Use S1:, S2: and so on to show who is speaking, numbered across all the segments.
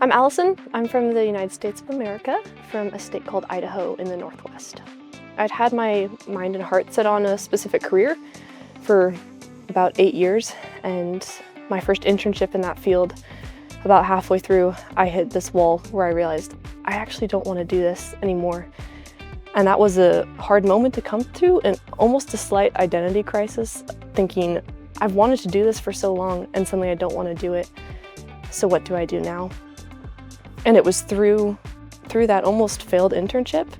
S1: I'm Allison. I'm from the United States of America, from a state called Idaho in the Northwest. I'd had my mind and heart set on a specific career for about 8 years, and my first internship in that field, about halfway through, I hit this wall where I realized I actually don't want to do this anymore. And that was a hard moment to come through, and almost a slight identity crisis, thinking I've wanted to do this for so long and suddenly I don't want to do it. So what do I do now? And it was through that almost failed internship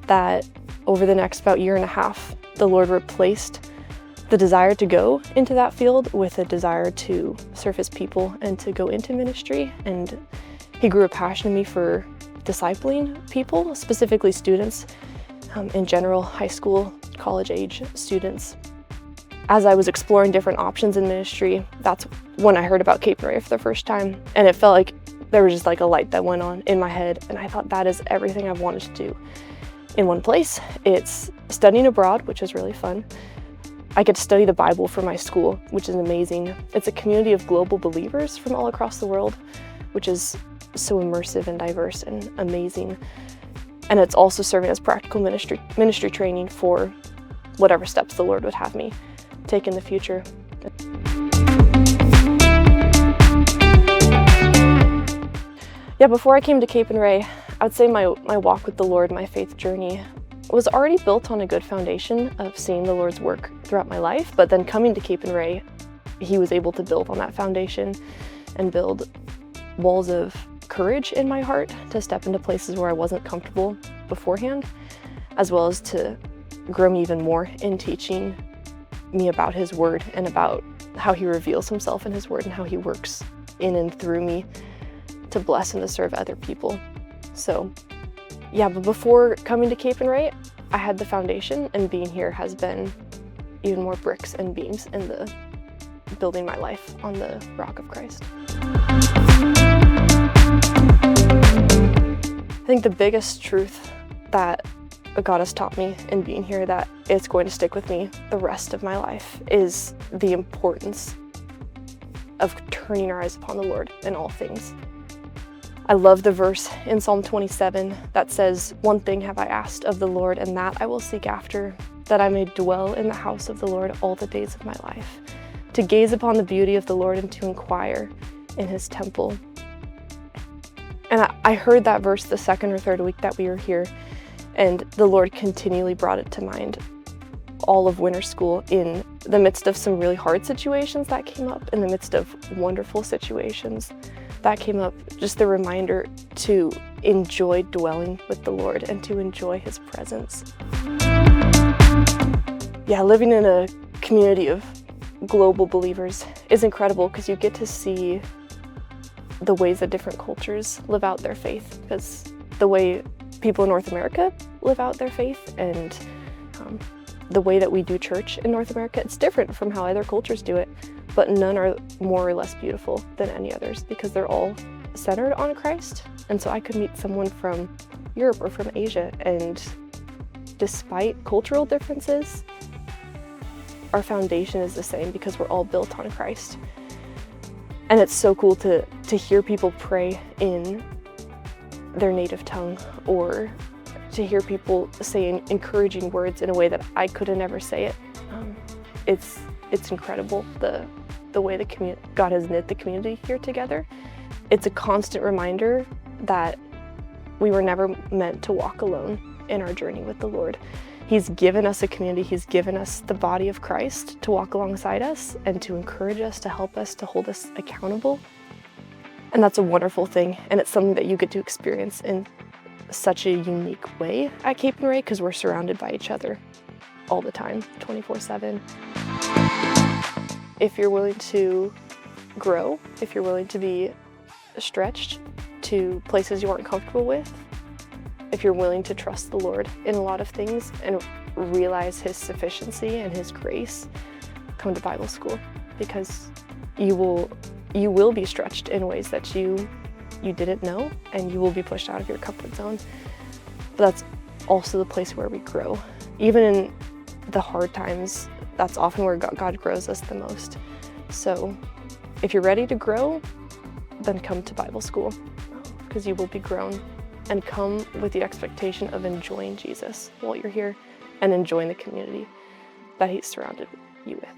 S1: that over the next about year and a half, the Lord replaced the desire to go into that field with a desire to serve His people and to go into ministry. And He grew a passion in me for discipling people, specifically students, in general, high school, college age students. As I was exploring different options in ministry, that's when I heard about Capernwray for the first time. And it felt like there was just like a light that went on in my head. And I thought, that is everything I've wanted to do in one place. It's studying abroad, which is really fun. I get to study the Bible for my school, which is amazing. It's a community of global believers from all across the world, which is so immersive and diverse and amazing. And it's also serving as practical ministry training for whatever steps the Lord would have me take in the future. Yeah, before I came to Capernwray, I would say my walk with the Lord, my faith journey, was already built on a good foundation of seeing the Lord's work throughout my life. But then coming to Capernwray, He was able to build on that foundation and build walls of courage in my heart to step into places where I wasn't comfortable beforehand, as well as to grow me even more in teaching me about His Word and about how He reveals Himself in His Word and how He works in and through me to bless and to serve other people. So yeah, but before coming to Capernwray, I had the foundation, and being here has been even more bricks and beams in the building my life on the rock of Christ. I think the biggest truth that God has taught me in being here, that it's going to stick with me the rest of my life, is the importance of turning our eyes upon the Lord in all things. I love the verse in Psalm 27 that says, "One thing have I asked of the Lord, and that I will seek after, that I may dwell in the house of the Lord all the days of my life, to gaze upon the beauty of the Lord and to inquire in His temple." And I heard that verse the second or third week that we were here, and the Lord continually brought it to mind all of winter school, in the midst of some really hard situations that came up, in the midst of wonderful situations that came up, just the reminder to enjoy dwelling with the Lord and to enjoy His presence. Yeah, living in a community of global believers is incredible because you get to see the ways that different cultures live out their faith, because the way people in North America live out their faith and the way that we do church in North America, it's different from how other cultures do it, but none are more or less beautiful than any others because they're all centered on Christ. And so I could meet someone from Europe or from Asia, and despite cultural differences, our foundation is the same because we're all built on Christ. And it's so cool to hear people pray in their native tongue, or to hear people saying encouraging words in a way that I could have never say it. It's incredible the way God has knit the community here together. It's a constant reminder that we were never meant to walk alone in our journey with the Lord. He's given us a community, He's given us the body of Christ to walk alongside us and to encourage us, to help us, to hold us accountable. And that's a wonderful thing, and it's something that you get to experience in such a unique way at Capernwray because we're surrounded by each other all the time, 24/7. If you're willing to grow, if you're willing to be stretched to places you aren't comfortable with, if you're willing to trust the Lord in a lot of things and realize His sufficiency and His grace, come to Bible school, because you will be stretched in ways that you didn't know, and you will be pushed out of your comfort zone. But that's also the place where we grow. Even in the hard times, that's often where God grows us the most. So if you're ready to grow, then come to Bible school. because you will be grown, and come with the expectation of enjoying Jesus while you're here and enjoying the community that He's surrounded you with.